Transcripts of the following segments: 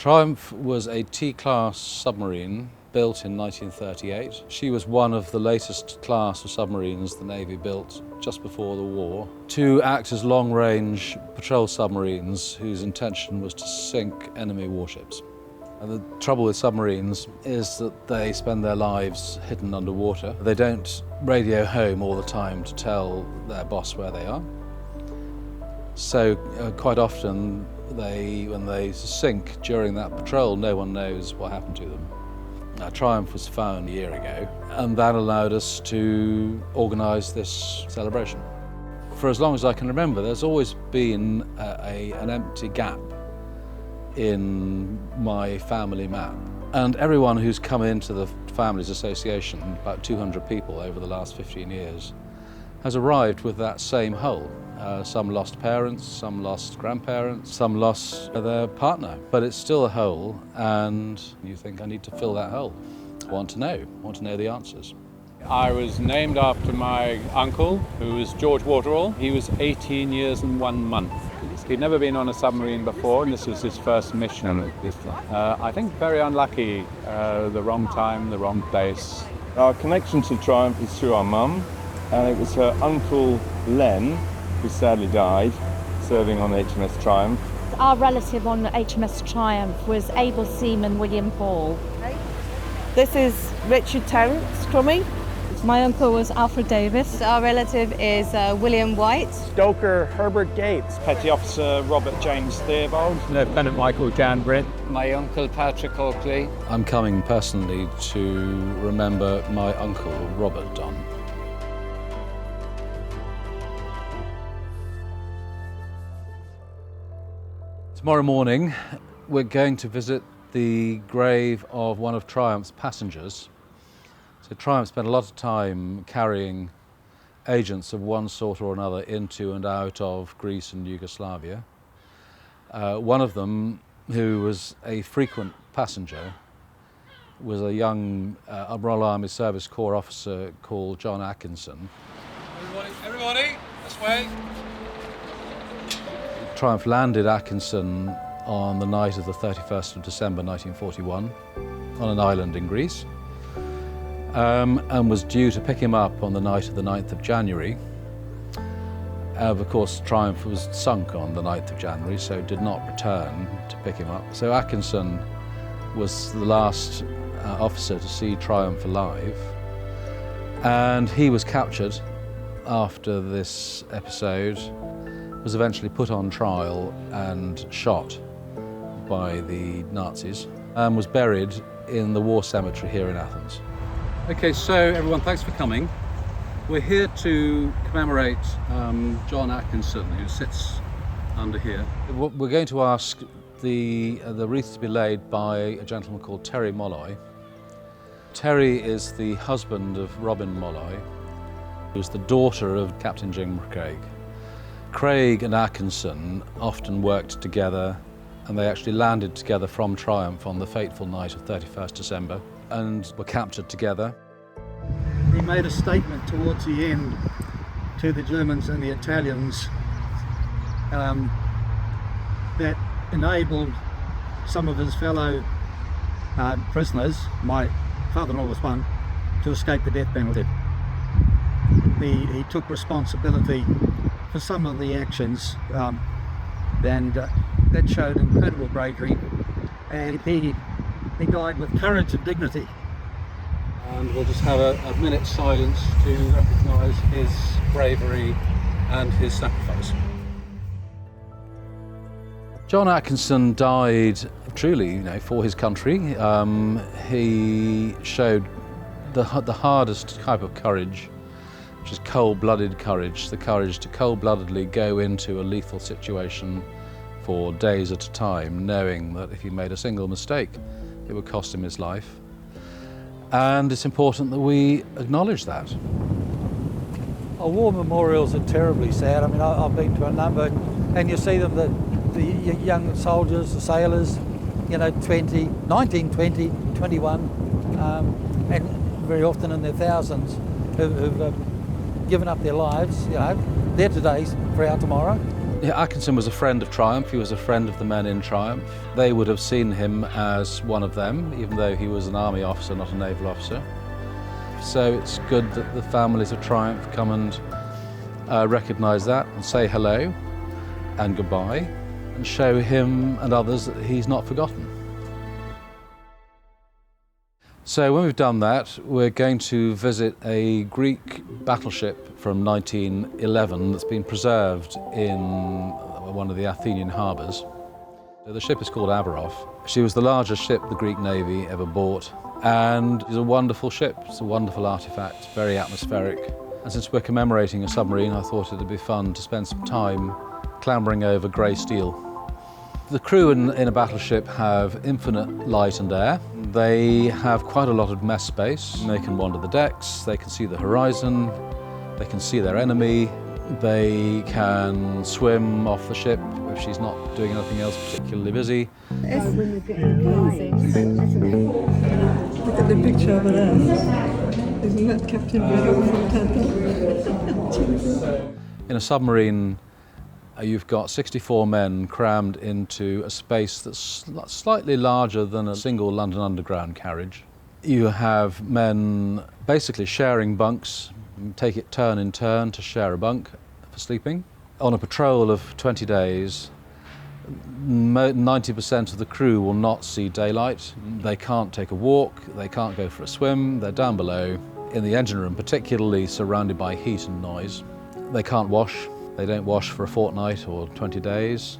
Triumph was a T-class submarine built in 1938. She was one of the latest class of submarines the Navy built just before the war to act as long-range patrol submarines whose intention was to sink enemy warships. And the trouble with submarines is that they spend their lives hidden underwater. They don't radio home all the time to tell their boss where they are. So quite often when they sink during that patrol, no one knows what happened to them. Triumph was found a year ago, and that allowed us to organise this celebration. For as long as I can remember, there's always been an empty gap in my family map. And everyone who's come into the Families Association, about 200 people over the last 15 years, has arrived with that same hole. Some lost parents, some lost grandparents, some lost their partner. But it's still a hole, and you think, I need to fill that hole. I want to know the answers. I was named after my uncle, who was George Waterall. He was 18 years and 1 month. He'd never been on a submarine before, and this was his first mission. I think very unlucky, the wrong time, the wrong place. Our connection to Triumph is through our mum, and it was her uncle Len, who sadly died, serving on HMS Triumph. Our relative on HMS Triumph was able seaman William Paul. This is Richard Terence Crummy. My uncle was Alfred Davis. Our relative is William White. Stoker Herbert Gates. Petty Officer Robert James Theobald. Lieutenant Michael Jan Britt. My uncle Patrick Oakley. I'm coming personally to remember my uncle Robert Don. Tomorrow morning we're going to visit the grave of one of Triumph's passengers. So Triumph spent a lot of time carrying agents of one sort or another into and out of Greece and Yugoslavia. One of them, who was a frequent passenger, was a young Royal Army Service Corps officer called John Atkinson. Everybody, this way. Triumph landed Atkinson on the night of the 31st of December 1941 on an island in Greece. And was due to pick him up on the night of the 9th of January. Of course, Triumph was sunk on the 9th of January, so did not return to pick him up. So Atkinson was the last officer to see Triumph alive. And he was captured after this episode, was eventually put on trial and shot by the Nazis, and was buried in the war cemetery here in Athens. Okay, so everyone, thanks for coming. We're here to commemorate John Atkinson, who sits under here. We're going to ask the wreath to be laid by a gentleman called Terry Molloy. Terry is the husband of Robin Molloy, who's the daughter of Captain Jim Craig. Craig and Atkinson often worked together, and they actually landed together from Triumph on the fateful night of 31st December. And were captured together. He made a statement towards the end to the Germans and the Italians that enabled some of his fellow prisoners, my father-in-law was one, to escape the death penalty. He took responsibility for some of the actions, and that showed incredible bravery, and he died with courage and dignity. And we'll just have a minute's silence to recognise his bravery and his sacrifice. John Atkinson died truly, for his country. He showed the hardest type of courage, which is cold-blooded courage, the courage to cold-bloodedly go into a lethal situation for days at a time, knowing that if he made a single mistake, it would cost him his life. And it's important that we acknowledge that. War memorials are terribly sad. I mean, I've been to a number, and you see them, the young soldiers, the sailors, 20, 19, 20, 21, and very often in their thousands who've given up their lives. They're today's for our tomorrow. Yeah, Atkinson was a friend of Triumph. He was a friend of the men in Triumph. They would have seen him as one of them, even though he was an army officer, not a naval officer. So it's good that the families of Triumph come and recognise that and say hello and goodbye and show him and others that he's not forgotten. So when we've done that, we're going to visit a Greek battleship from 1911 that's been preserved in one of the Athenian harbours. The ship is called Averof. She was the largest ship the Greek Navy ever bought, and it's a wonderful ship. It's a wonderful artefact, very atmospheric. And since we're commemorating a submarine, I thought it'd be fun to spend some time clambering over grey steel. The crew in a battleship have infinite light and air. They have quite a lot of mess space. They can wander the decks, they can see the horizon, they can see their enemy, they can swim off the ship if she's not doing anything else particularly busy. Look at the picture over there. Isn't that Captain Braddock from Tampa? In a submarine, you've got 64 men crammed into a space that's slightly larger than a single London Underground carriage. You have men basically sharing bunks, take it turn in turn to share a bunk for sleeping. On a patrol of 20 days, 90% of the crew will not see daylight. They can't take a walk, they can't go for a swim, they're down below, in the engine room, particularly surrounded by heat and noise. They can't wash. They don't wash for a fortnight or 20 days.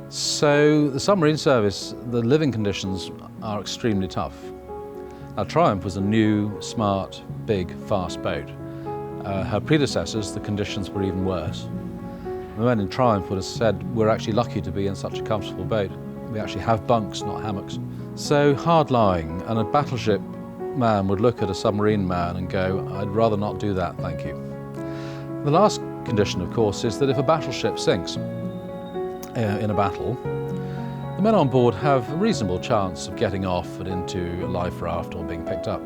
So the submarine service, the living conditions are extremely tough. Now Triumph was a new, smart, big, fast boat. Her predecessors, the conditions were even worse. The men in Triumph would have said, we're actually lucky to be in such a comfortable boat. We actually have bunks, not hammocks. So hard lying, and a battleship man would look at a submarine man and go, I'd rather not do that, thank you. The last condition, of course, is that if a battleship sinks in a battle, the men on board have a reasonable chance of getting off and into a life raft or being picked up.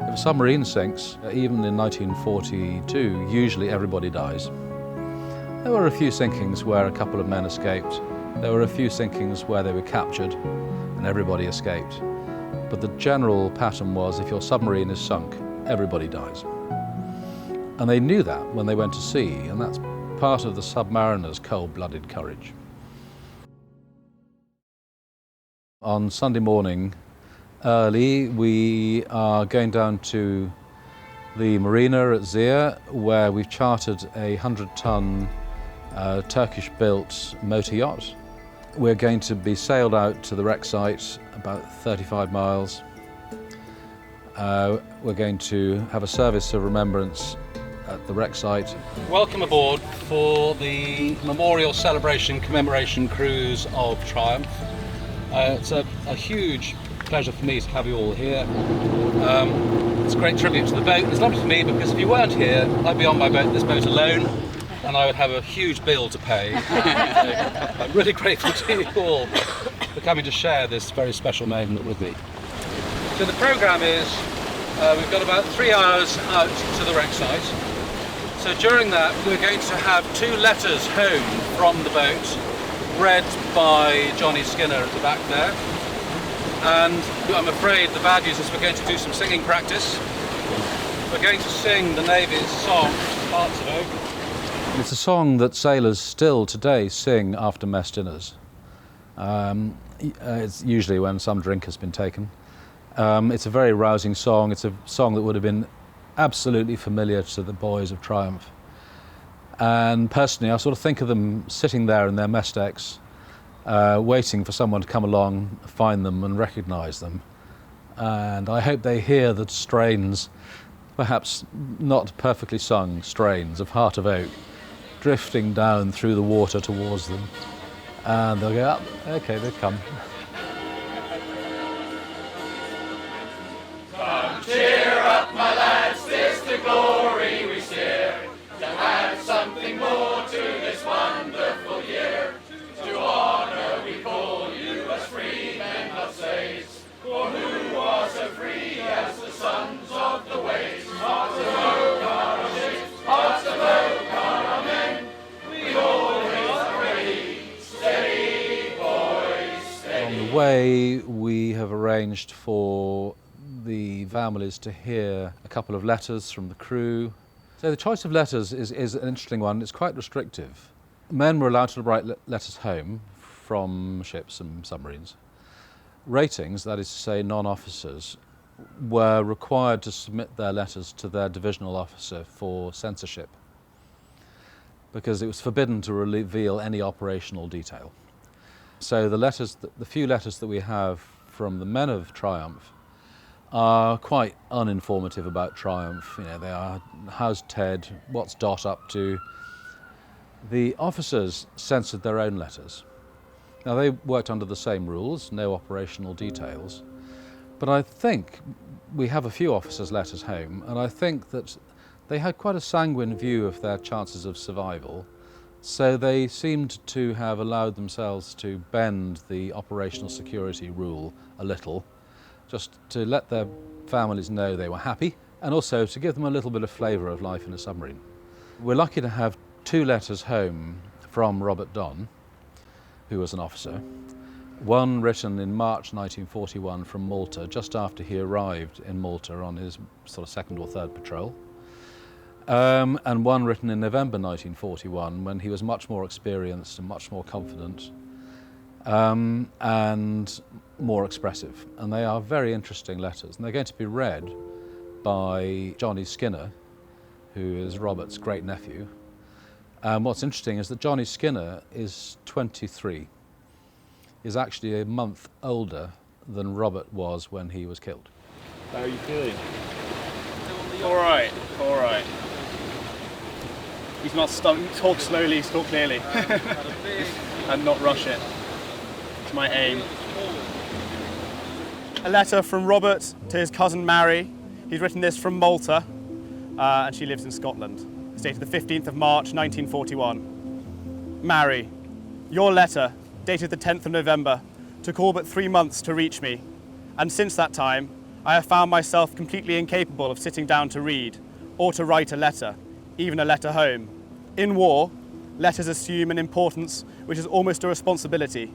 If a submarine sinks, even in 1942, usually everybody dies. There were a few sinkings where a couple of men escaped. There were a few sinkings where they were captured and everybody escaped. But the general pattern was, if your submarine is sunk, everybody dies. And they knew that when they went to sea, and that's part of the submariner's cold-blooded courage. On Sunday morning, early, we are going down to the marina at Zia, where we've chartered a 100-ton Turkish-built motor yacht. We're going to be sailed out to the wreck site, about 35 miles. We're going to have a service of remembrance at the wreck site. Welcome aboard for the memorial celebration commemoration cruise of Triumph. It's a huge pleasure for me to have you all here. It's a great tribute to the boat. It's lovely for me because if you weren't here, I'd be on this boat alone, and I would have a huge bill to pay. I'm really grateful to you all for coming to share this very special moment with me. So the programme is, we've got about 3 hours out to the wreck site. So during that, we're going to have 2 letters home from the boat, read by Johnny Skinner at the back there. And I'm afraid the bad news is we're going to do some singing practice. We're going to sing the Navy's song, Hearts of Oak. It's a song that sailors still today sing after mess dinners. It's usually when some drink has been taken. It's a very rousing song. It's a song that would have been absolutely familiar to the boys of Triumph. And personally, I sort of think of them sitting there in their mess decks, waiting for someone to come along, find them and recognise them. And I hope they hear the strains, perhaps not perfectly sung strains of Heart of Oak, drifting down through the water towards them. And they'll go, oh, okay, they've come. Cheer up, my lads, 'tis the glory we steer, to add something more to this wonderful year. To honour we call you as free men of says, for who are so free as the sons of the waves? Hearts of oak are our ships, hearts of oak are our men, we always way, we have arranged for the families to hear a couple of letters from the crew. So the choice of letters is an interesting one. It's quite restrictive. Men were allowed to write letters home from ships and submarines. Ratings, that is to say non-officers, were required to submit their letters to their divisional officer for censorship, because it was forbidden to reveal any operational detail. So the few letters that we have from the men of Triumph are quite uninformative about Triumph. You know, they are, how's Ted, what's Dot up to? The officers censored their own letters. Now they worked under the same rules, no operational details, but I think we have a few officers' letters home, and I think that they had quite a sanguine view of their chances of survival, so they seemed to have allowed themselves to bend the operational security rule a little, just to let their families know they were happy, and also to give them a little bit of flavour of life in a submarine. We're lucky to have 2 letters home from Robert Don, who was an officer. One written in March 1941 from Malta, just after he arrived in Malta on his sort of 2nd or 3rd patrol. And one written in November 1941 when he was much more experienced and much more confident and more expressive. And they are very interesting letters, and they're going to be read by Johnny Skinner, who is Robert's great nephew. What's interesting is that Johnny Skinner is 23. He's actually a month older than Robert was when he was killed. How are you feeling? All right, all right. He's not stumped. Talk slowly, talk clearly, and not rush it. It's my aim. A letter from Robert to his cousin Mary. He's written this from Malta, and she lives in Scotland. It's dated the 15th of March, 1941. Mary, your letter, dated the 10th of November, took all but 3 months to reach me, and since that time, I have found myself completely incapable of sitting down to read or to write a letter, even a letter home. In war, letters assume an importance which is almost a responsibility,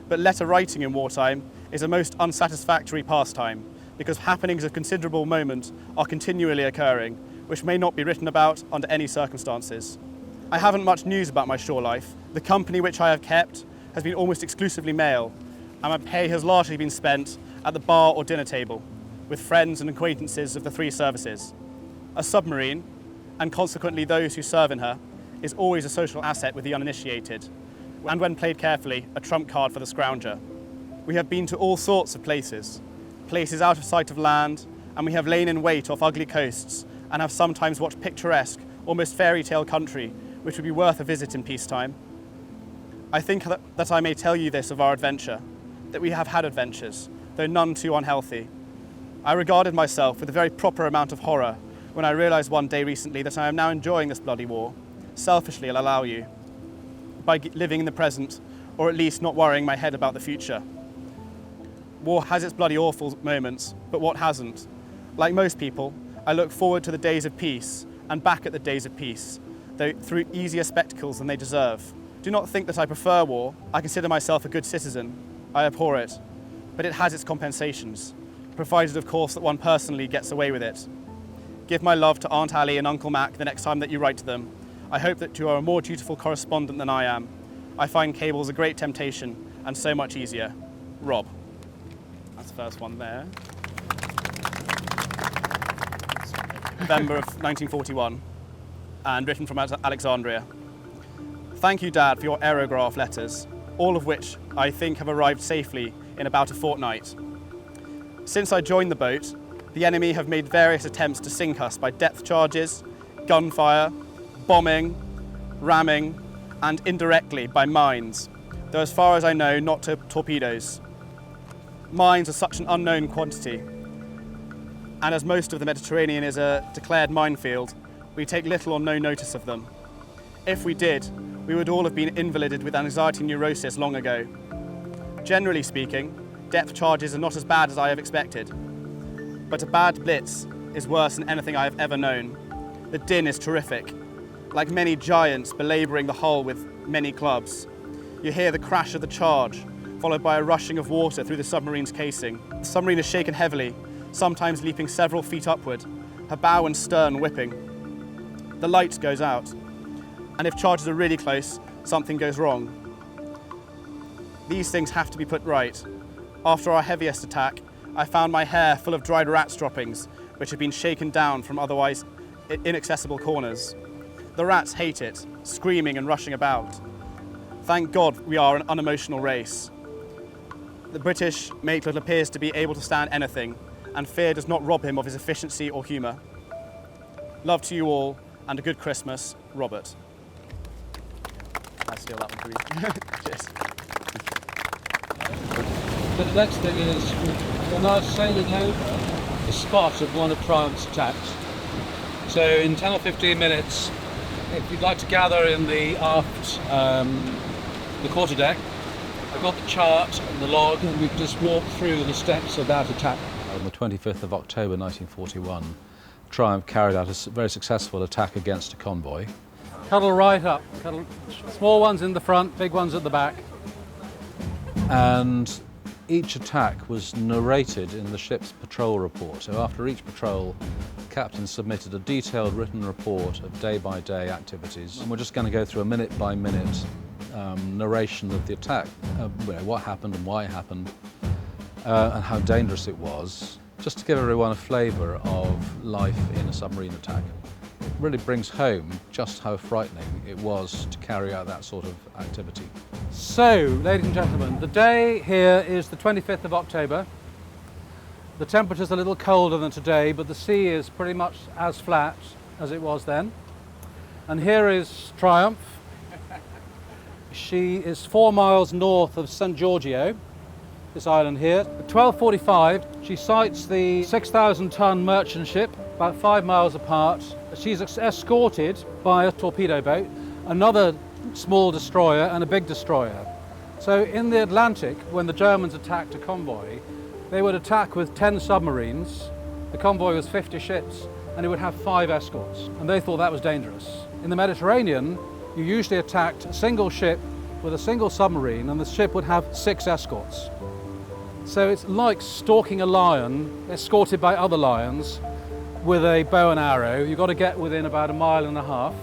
but letter writing in wartime is a most unsatisfactory pastime because happenings of considerable moment are continually occurring, which may not be written about under any circumstances. I haven't much news about my shore life. The company which I have kept has been almost exclusively male, and my pay has largely been spent at the bar or dinner table with friends and acquaintances of the 3 services. A submarine, and consequently those who serve in her, is always a social asset with the uninitiated, and when played carefully, a trump card for the scrounger. We have been to all sorts of places out of sight of land, and we have lain in wait off ugly coasts and have sometimes watched picturesque, almost fairy tale country, which would be worth a visit in peacetime. I think that I may tell you this of our adventure, that we have had adventures, though none too unhealthy. I regarded myself with a very proper amount of horror when I realised one day recently that I am now enjoying this bloody war. Selfishly, I'll allow you, by living in the present, or at least not worrying my head about the future. War has its bloody awful moments, but what hasn't? Like most people, I look forward to the days of peace and back at the days of peace, though through easier spectacles than they deserve. Do not think that I prefer war. I consider myself a good citizen. I abhor it, but it has its compensations, provided of course that one personally gets away with it. Give my love to Aunt Allie and Uncle Mac the next time that you write to them. I hope that you are a more dutiful correspondent than I am. I find cables a great temptation and so much easier. Rob. That's the first one there. November of 1941, and written from Alexandria. Thank you, Dad, for your aerograph letters, all of which I think have arrived safely in about a fortnight. Since I joined the boat, the enemy have made various attempts to sink us by depth charges, gunfire, bombing, ramming, and indirectly by mines, though as far as I know, not to torpedoes. Mines are such an unknown quantity, and as most of the Mediterranean is a declared minefield, we take little or no notice of them. If we did, we would all have been invalided with anxiety neurosis long ago. Generally speaking, depth charges are not as bad as I have expected, but a bad blitz is worse than anything I have ever known. The din is terrific, like many giants belabouring the hull with many clubs. You hear the crash of the charge, followed by a rushing of water through the submarine's casing. The submarine is shaken heavily, sometimes leaping several feet upward, her bow and stern whipping. The light goes out, and if charges are really close, something goes wrong. These things have to be put right. After our heaviest attack, I found my hair full of dried rats droppings, which had been shaken down from otherwise inaccessible corners. The rats hate it, screaming and rushing about. Thank God we are an unemotional race. The British matelet appears to be able to stand anything, and fear does not rob him of his efficiency or humour. Love to you all, and a good Christmas, Robert. I steal that one for you. Cheers. The next thing is, we're now sailing over the spot of one of Triumph's attacks. So in 10 or 15 minutes, if you'd like to gather in the aft, the quarterdeck, I've got the chart and the log, and we can just walk through the steps of that attack. On the 25th of October 1941, Triumph carried out a very successful attack against a convoy. Cuddle right up, cuddle, small ones in the front, big ones at the back. And each attack was narrated in the ship's patrol report. So after each patrol, the captain submitted a detailed written report of day-by-day activities. And we're just going to go through a minute-by-minute narration of the attack, what happened and why it happened, and how dangerous it was, just to give everyone a flavour of life in a submarine attack. It really brings home just how frightening it was to carry out that sort of activity. So, ladies and gentlemen, the day here is the 25th of October. The temperature's a little colder than today, but the sea is pretty much as flat as it was then. And here is Triumph. She is 4 miles north of San Giorgio, this island here. At 12:45, she sights the 6,000-ton merchant ship, about 5 miles apart. She's escorted by a torpedo boat, another small destroyer and a big destroyer. So in the Atlantic, when the Germans attacked a convoy, they would attack with 10 submarines. The convoy was 50 ships, and it would have 5 escorts, and they thought that was dangerous. In the Mediterranean, you usually attacked a single ship with a single submarine, and the ship would have 6 escorts. So it's like stalking a lion, escorted by other lions, with a bow and arrow. You've got to get within about 1.5 miles,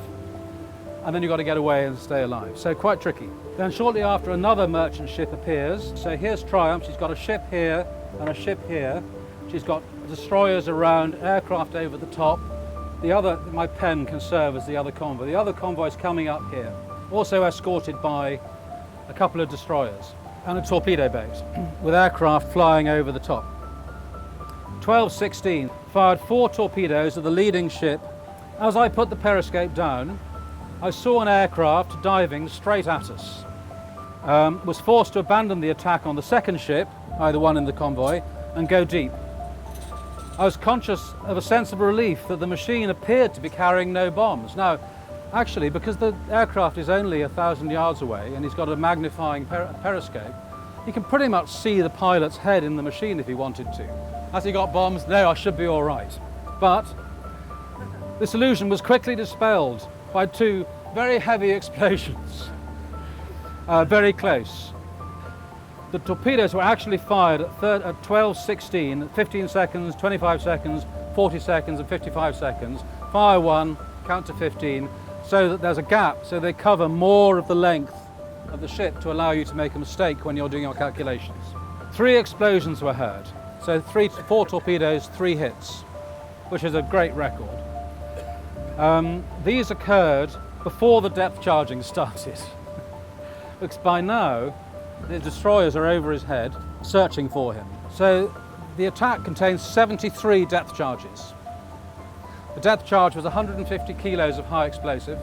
and then you've got to get away and stay alive. So quite tricky. Then shortly after, another merchant ship appears. So here's Triumph. She's got a ship here and a ship here. She's got destroyers around, aircraft over the top. The other, my pen can serve as the other convoy. The other convoy is coming up here, also escorted by a couple of destroyers and a torpedo boat with aircraft flying over the top. 12:16, fired 4 torpedoes at the leading ship. As I put the periscope down, I saw an aircraft diving straight at us. Was forced to abandon the attack on the second ship, either one in the convoy, and go deep. I was conscious of a sense of relief that the machine appeared to be carrying no bombs. Now, actually, because the aircraft is only 1,000 yards away and he's got a magnifying periscope, you can pretty much see the pilot's head in the machine if he wanted to. Has he got bombs? No, I should be all right. But this illusion was quickly dispelled by 2 very heavy explosions, very close. The torpedoes were actually fired at 12:16, 15 seconds, 25 seconds, 40 seconds and 55 seconds. Fire 1, count to 15, so that there's a gap, so they cover more of the length of the ship to allow you to make a mistake when you're doing your calculations. 3 explosions were heard, so 4 torpedoes, 3 hits, which is a great record. These occurred before the depth charging started, because by now the destroyers are over his head searching for him. So the attack contains 73 depth charges. The depth charge was 150 kilos of high explosive.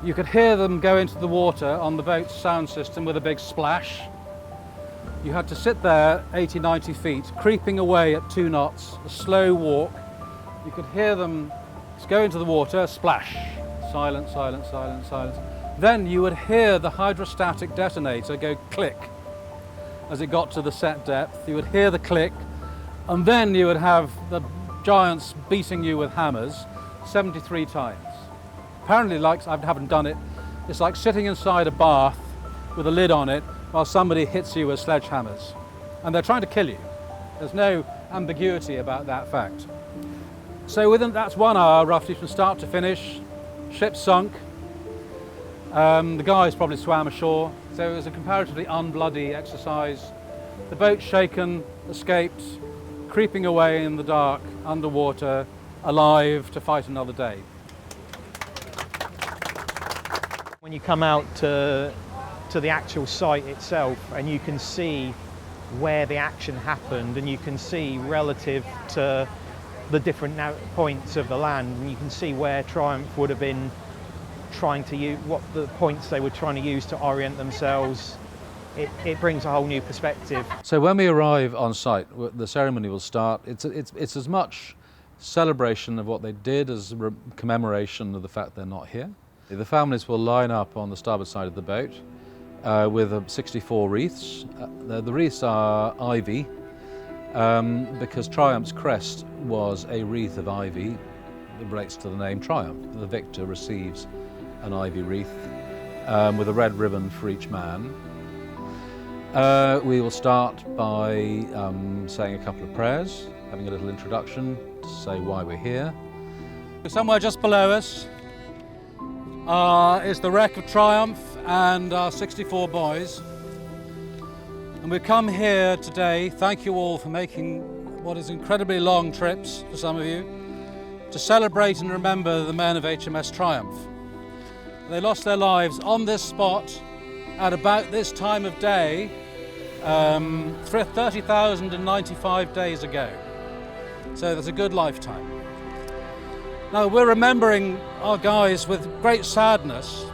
You could hear them go into the water on the boat's sound system with a big splash. You had to sit there 80, 90 feet, creeping away at 2 knots, a slow walk. You could hear them go into the water, splash, silence, silence, silence, silence. Then you would hear the hydrostatic detonator go click as it got to the set depth. You would hear the click, and then you would have the giants beating you with hammers 73 times. Apparently, like, I haven't done it, it's like sitting inside a bath with a lid on it while somebody hits you with sledgehammers. And they're trying to kill you. There's no ambiguity about that fact. So that's 1 hour roughly from start to finish. Ship sunk. The guys probably swam ashore. So it was a comparatively unbloody exercise. The boat shaken, escaped, creeping away in the dark, underwater, alive to fight another day. When you come out to the actual site itself and you can see where the action happened and you can see relative to the different points of the land and you can see where Triumph would have been trying to use, what the points they were trying to use to orient themselves, it brings a whole new perspective. So when we arrive on site, the ceremony will start. It's as much celebration of what they did as commemoration of the fact they're not here. The families will line up on the starboard side of the boat with 64 wreaths. The wreaths are ivy because Triumph's crest was a wreath of ivy. It relates to the name Triumph. The victor receives an ivy wreath with a red ribbon for each man. We will start by saying a couple of prayers, having a little introduction to say why we're here. Somewhere just below us is the wreck of Triumph and our 64 boys. And we've come here today, thank you all for making what is incredibly long trips for some of you, to celebrate and remember the men of HMS Triumph. They lost their lives on this spot at about this time of day 30,095 days ago. So that's a good lifetime. Now we're remembering our guys with great sadness.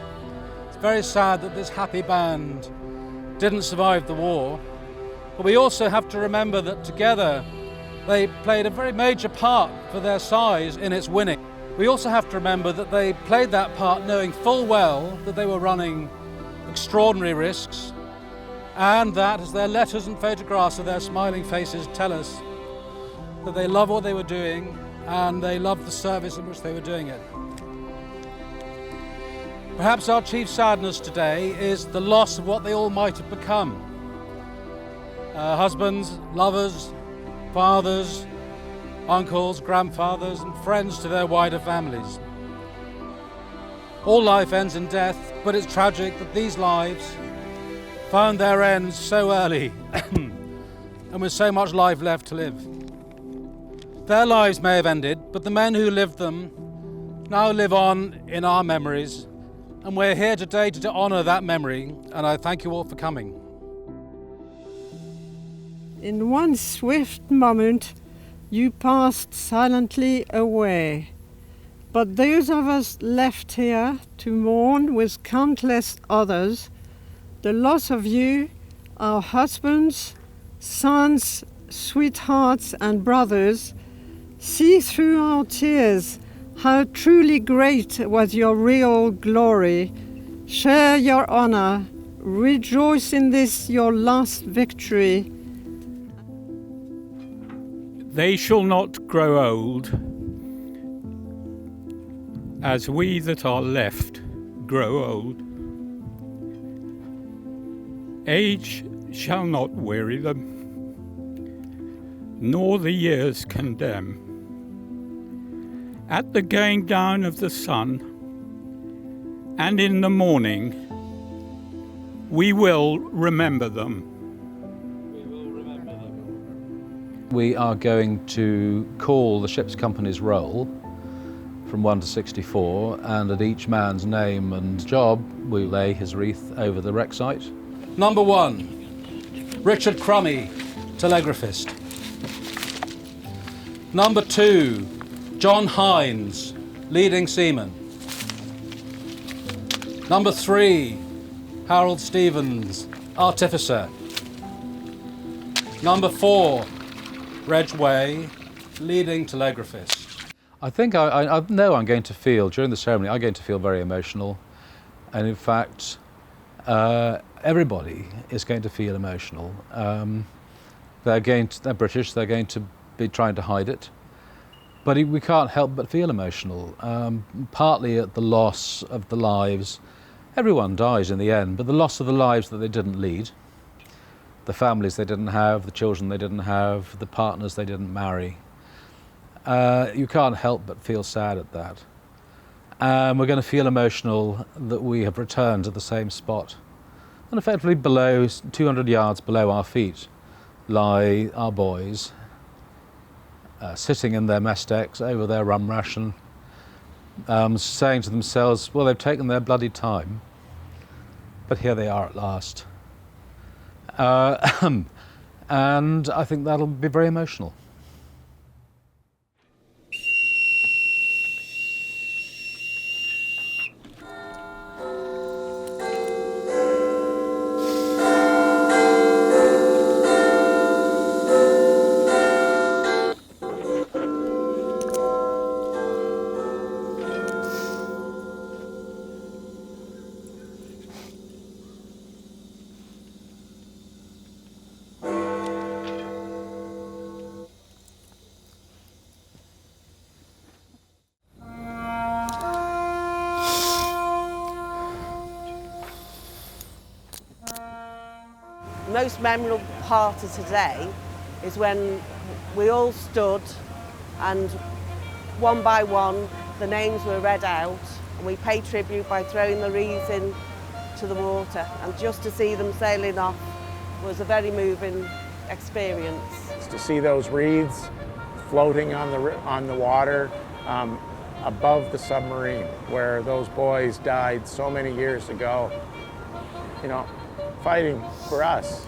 It's very sad that this happy band didn't survive the war, but we also have to remember that together they played a very major part for their size in its winning. We also have to remember that they played that part knowing full well that they were running extraordinary risks, and that, as their letters and photographs of their smiling faces tell us, that they love what they were doing and they loved the service in which they were doing it. Perhaps our chief sadness today is the loss of what they all might have become. Husbands, lovers, fathers, uncles, grandfathers, and friends to their wider families. All life ends in death, but it's tragic that these lives found their ends so early and with so much life left to live. Their lives may have ended, but the men who lived them now live on in our memories, and we're here today to honour that memory, and I thank you all for coming. In one swift moment, you passed silently away. But those of us left here to mourn with countless others the loss of you, our husbands, sons, sweethearts and brothers, see through our tears how truly great was your real glory. Share your honor, rejoice in this your last victory. They shall not grow old, as we that are left grow old. Age shall not weary them, nor the years condemn. At the going down of the sun, and in the morning, we will remember them. We are going to call the ship's company's roll from 1 to 64, and at each man's name and job, we lay his wreath over the wreck site. Number 1, Richard Crummy, telegraphist. Number 2, John Hines, leading seaman. Number 3, Harold Stevens, artificer. Number 4, Reg Way, leading telegraphist. I think I know I'm going to feel, during the ceremony, I'm going to feel very emotional. And in fact, everybody is going to feel emotional. They're British, they're going to be trying to hide it. But we can't help but feel emotional, partly at the loss of the lives. Everyone dies in the end, but the loss of the lives that they didn't lead. the families they didn't have, the children they didn't have, the partners they didn't marry. You can't help but feel sad at that. We're going to feel emotional that we have returned to the same spot. And effectively below, 200 yards below our feet, lie our boys, sitting in their mess decks over their rum ration, saying to themselves, well, they've taken their bloody time, but here they are at last. And I think that'll be very emotional. The most memorable part of today is when we all stood and one by one the names were read out and we paid tribute by throwing the wreaths into the water, and just to see them sailing off was a very moving experience. To see those wreaths floating on the water above the submarine where those boys died so many years ago, you know, fighting for us.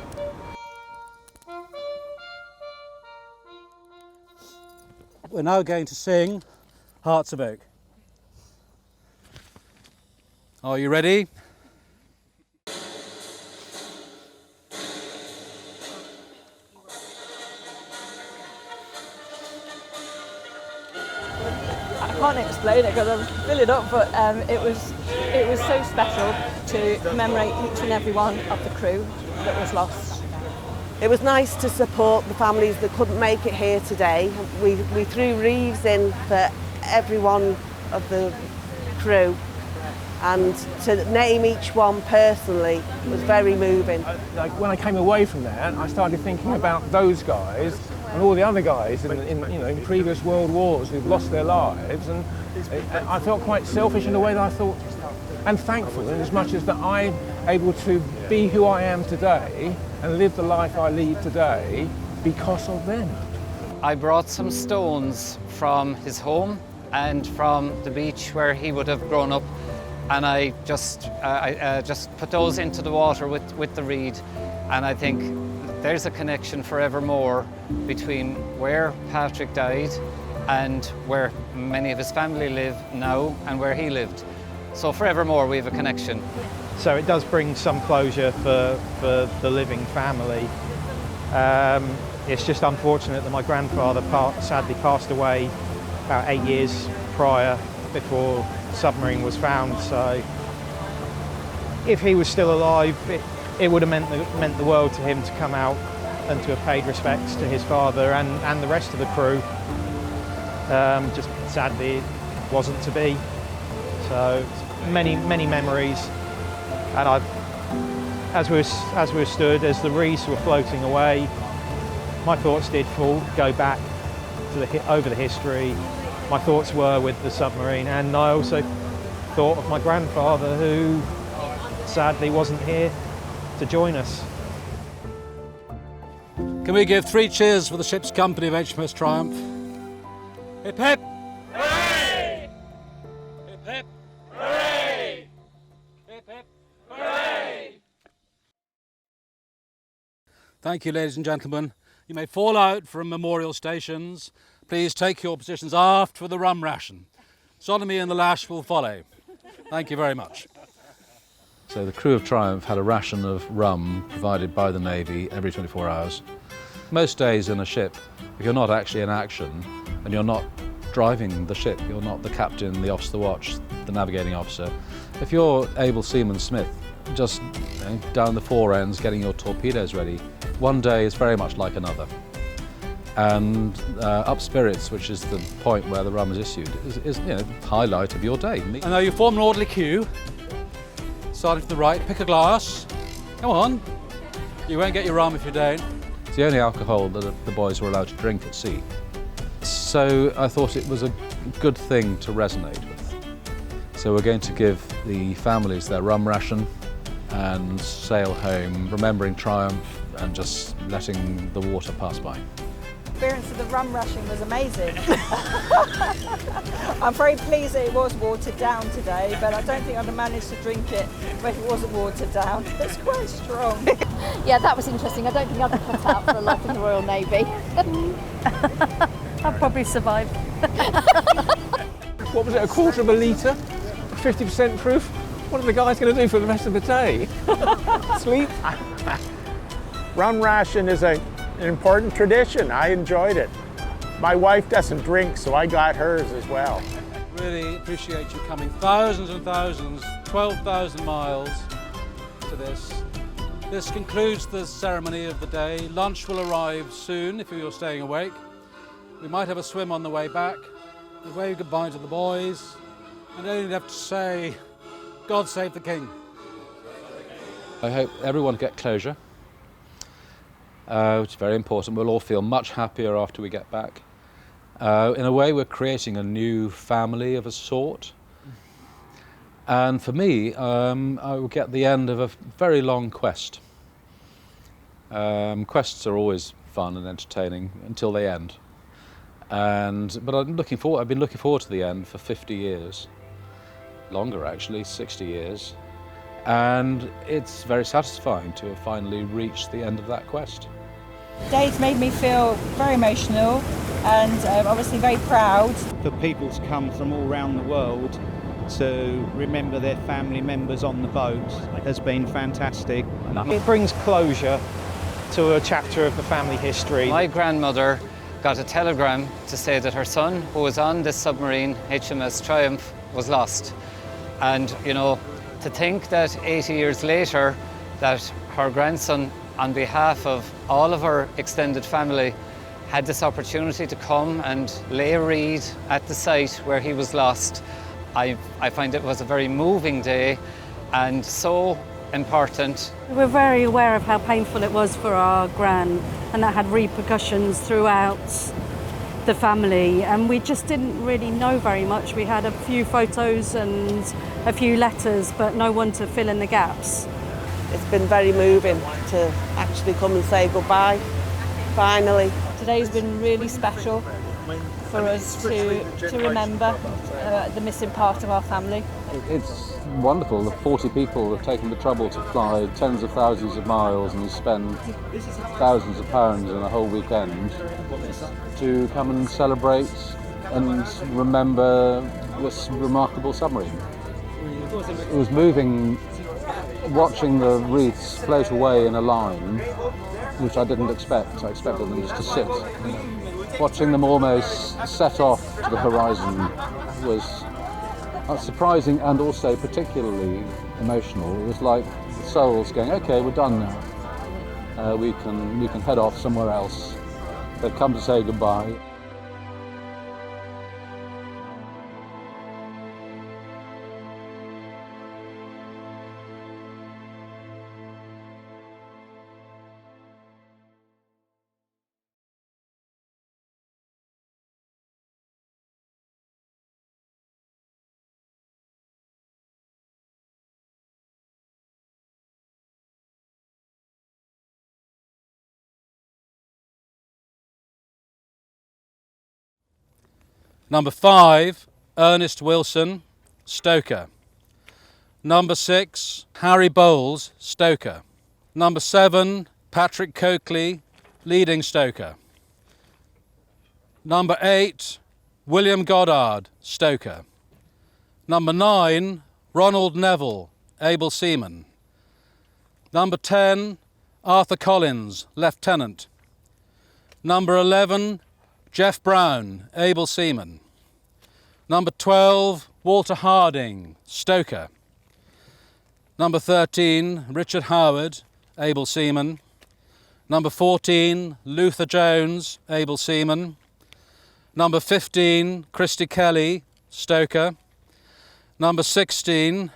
We're now going to sing Hearts of Oak. Are you ready? I can't explain it because I'm filling up, but it was so special to commemorate each and every one of the crew that was lost. It was nice to support the families that couldn't make it here today. We threw wreaths in for every one of the crew, and to name each one personally was very moving. Like when I came away from that, I started thinking about those guys and all the other guys in previous world wars who've lost their lives, and I felt quite selfish in a way that I thought, and thankful in as much as that I'm able to be who I am today and live the life I lead today because of them. I brought some stones from his home and from the beach where he would have grown up, and I just put those into the water with the reed, and I think there's a connection forevermore between where Patrick died and where many of his family live now and where he lived. So forevermore we have a connection. So it does bring some closure for the living family. It's just unfortunate that my grandfather sadly passed away about 8 years prior, before Submarine was found. So if he was still alive, it would have meant the world to him to come out and to have paid respects to his father and the rest of the crew. Just sadly it wasn't to be. So many memories, and as we were stood, as the wreaths were floating away, my thoughts did go back to over the history. My thoughts were with the submarine, and I also thought of my grandfather, who sadly wasn't here to join us. Can we give 3 cheers for the ship's company of HMS Triumph? Hip hip! Hooray! Hip hip! Hooray! Hip hip! Hooray! Thank you, ladies and gentlemen. You may fall out from memorial stations. Please take your positions aft for the rum ration. Sodomy and the lash will follow. Thank you very much. So the crew of Triumph had a ration of rum provided by the Navy every 24 hours. Most days in a ship, if you're not actually in action and you're not driving the ship, you're not the captain, the officer, the watch, the navigating officer. If you're able seaman Smith, just down the fore ends getting your torpedoes ready, one day is very much like another. And up spirits, which is the point where the rum is issued, is the highlight of your day. And now you form an orderly queue, starting from the right, pick a glass, come on. You won't get your rum if you don't. It's the only alcohol that the boys were allowed to drink at sea. So I thought it was a good thing to resonate with. So we're going to give the families their rum ration and sail home, remembering Triumph and just letting the water pass by. The experience of the rum ration was amazing. I'm very pleased that it was watered down today, but I don't think I'd have managed to drink it if it wasn't watered down. It's quite strong. Yeah, that was interesting. I don't think I'd cut out for a life in the Royal Navy. I'll probably survive. What was it, a quarter of a litre? 50% proof? What are the guys going to do for the rest of the day? Sleep? Rum ration is an important tradition. I enjoyed it. My wife doesn't drink, so I got hers as well. Really appreciate you coming thousands and thousands, 12,000 miles to this. This concludes the ceremony of the day. Lunch will arrive soon if you're staying awake. We might have a swim on the way back. We wave goodbye to the boys and only have to say, God save the King. I hope everyone get closure, which is very important. We'll all feel much happier after we get back. In a way, we're creating a new family of a sort. And for me, I will get the end of a very long quest. Quests are always fun and entertaining until they end. But I've been looking forward to the end for 50 years. Longer actually, 60 years. And it's very satisfying to have finally reached the end of that quest. Today's made me feel very emotional and obviously very proud. For people to come from all around the world to remember their family members on the boat has been fantastic. It brings closure to a chapter of the family history. My grandmother got a telegram to say that her son, who was on this submarine, HMS Triumph, was lost. And, you know, to think that 80 years later that her grandson, on behalf of all of her extended family, had this opportunity to come and lay a reed at the site where he was lost. I find it was a very moving day and so important. We're very aware of how painful it was for our gran, and that had repercussions throughout the family, and we just didn't really know very much. We had a few photos and a few letters, but no one to fill in the gaps. It's been very moving to actually come and say goodbye, finally. Today's been really special for us to remember the missing part of our family. It's wonderful that 40 people have taken the trouble to fly tens of thousands of miles and spend thousands of pounds in a whole weekend to come and celebrate and remember this remarkable submarine. It was moving watching the wreaths float away in a line, which I didn't expect. I expected them just to sit. Watching them almost set off to the horizon was surprising and also particularly emotional. It was like the souls going, okay, we're done now. We can head off somewhere else. They've come to say goodbye. Number 5, Ernest Wilson, stoker. Number 6, Harry Bowles, stoker. Number 7, Patrick Coakley, leading stoker. Number 8, William Goddard, stoker. Number 9, Ronald Neville, able seaman. Number 10, Arthur Collins, lieutenant. Number 11, Jeff Brown, able seaman. Number 12, Walter Harding, stoker. Number 13, Richard Howard, able seaman. Number 14, Luther Jones, able seaman. Number 15, Christy Kelly, stoker. Number 16,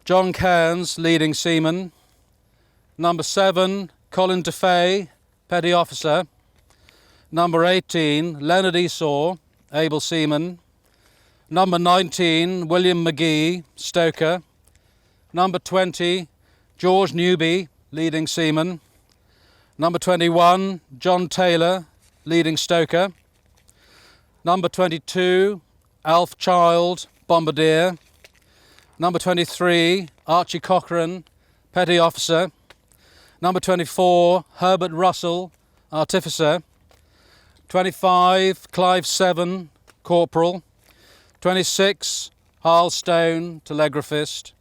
John Cairns, leading seaman. Number 7, Colin DeFay, Petty Officer. Number 18, Leonard Esau, Able Seaman. Number 19, William McGee, Stoker. Number 20, George Newby, Leading Seaman. Number 21, John Taylor, Leading Stoker. Number 22, Alf Child, Bombardier. Number 23, Archie Cochrane, Petty Officer. Number 24, Herbert Russell, Artificer. 25, Clive Seven, Corporal. 26, Harl Stone, Telegraphist.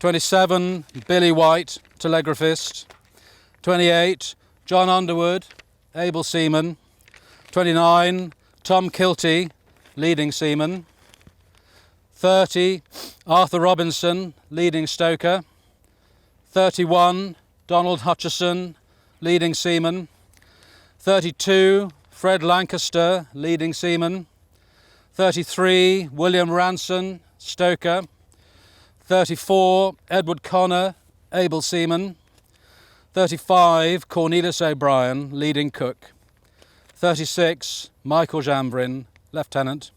27, Billy White, Telegraphist. 28, John Underwood, Able Seaman. 29, Tom Kilty, Leading Seaman. 30, Arthur Robinson, Leading Stoker. 31, Donald Hutchison, Leading Seaman. 32, Fred Lancaster, Leading Seaman. 33, William Ranson, Stoker. 34, Edward Connor, Able Seaman. 35, Cornelius O'Brien, Leading Cook. 36, Michael Jambrin, Lieutenant.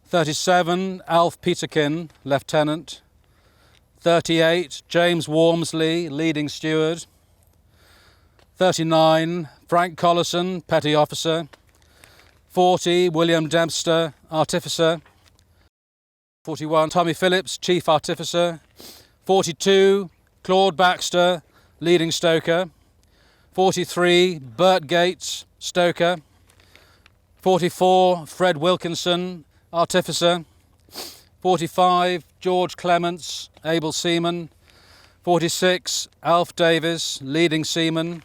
37, Alf Peterkin, Lieutenant. 38, James Wormsley, Leading Steward. 39, Frank Collison, Petty Officer. 40, William Dempster, Artificer. 41, Tommy Phillips, Chief Artificer. 42, Claude Baxter, Leading Stoker. 43, Bert Gates, Stoker. 44, Fred Wilkinson, Artificer. 45, George Clements, Able Seaman. 46, Alf Davis, Leading Seaman.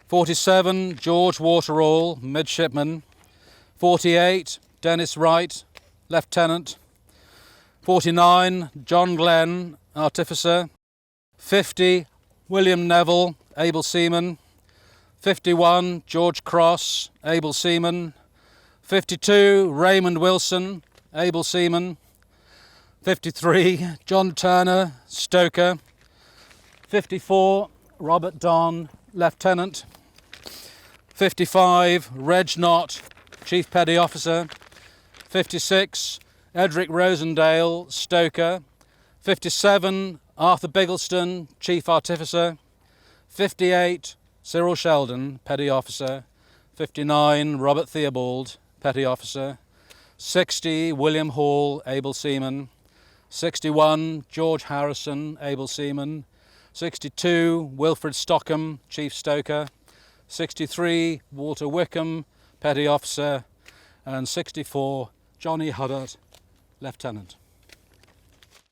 47, George Waterall, Midshipman. 48, Dennis Wright, Lieutenant. 49, John Glenn, Artificer. 50, William Neville, Able Seaman. 51, George Cross, Able Seaman. 52, Raymond Wilson, Able Seaman. 53, John Turner, Stoker. 54, Robert Don, Lieutenant. 55, Reg Knott, Chief Petty Officer. 56, Edric Rosendale, Stoker. 57, Arthur Biggleston, Chief Artificer. 58, Cyril Sheldon, Petty Officer. 59, Robert Theobald, Petty Officer. 60, William Hall, Able Seaman. 61, George Harrison, Able Seaman. 62, Wilfred Stockham, Chief Stoker. 63, Walter Wickham, Petty Officer. And 64, Johnny Huddart, Lieutenant.